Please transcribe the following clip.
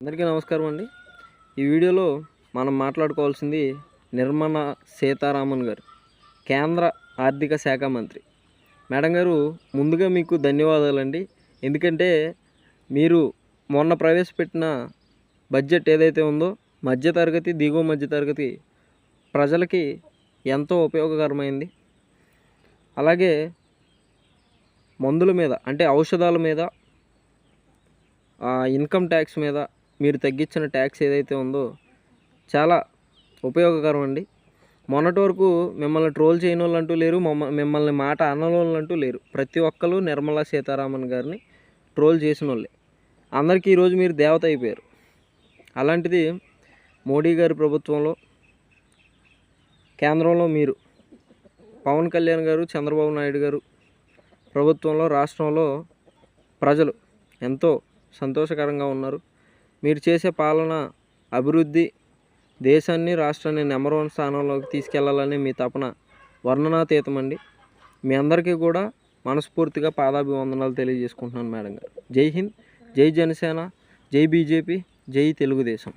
అందరికీ నమస్కారం అండి. ఈ వీడియోలో మనం మాట్లాడుకోవాల్సింది నిర్మలా సీతారామన్ గారు, కేంద్ర ఆర్థిక శాఖ మంత్రి. మేడం గారు, ముందుగా మీకు ధన్యవాదాలండి. ఎందుకంటే మీరు మొన్న ప్రవేశపెట్టిన బడ్జెట్ ఏదైతే ఉందో మధ్యతరగతి, దిగువ మధ్యతరగతి ప్రజలకి ఎంతో ఉపయోగకరమైంది. అలాగే మందుల మీద అంటే ఔషధాల మీద, ఇన్కమ్ ట్యాక్స్ మీద మీరు తగ్గించిన ట్యాక్స్ ఏదైతే ఉందో చాలా ఉపయోగకరం అండి. మొన్నటి వరకు మిమ్మల్ని ట్రోల్ చేయని వాళ్ళు అంటూ లేరు, మిమ్మల్ని మాట అనని అంటూ లేరు. ప్రతి ఒక్కరు నిర్మలా సీతారామన్ గారిని ట్రోల్ చేసిన వాళ్ళే. అందరికీ ఈరోజు మీరు దేవత అయిపోయారు. అలాంటిది మోడీ గారి ప్రభుత్వంలో, కేంద్రంలో మీరు పవన్ కళ్యాణ్ గారు, చంద్రబాబు నాయుడు గారు ప్రభుత్వంలో, రాష్ట్రంలో ప్రజలు ఎంతో సంతోషకరంగా ఉన్నారు. మీరు చేసే పాలన, అభివృద్ధి దేశాన్ని, రాష్ట్రాన్ని నెంబర్ 1 స్థానంలోకి తీసుకెళ్లాలని మీ తపన వర్ణనాతీతం అండి. మీ అందరికీ కూడా మనస్ఫూర్తిగా పాదాభివందనాలు తెలియజేసుకుంటున్నాను మేడం గారు. జై హింద్, జై జనసేన, జై బీజేపీ, జై తెలుగుదేశం.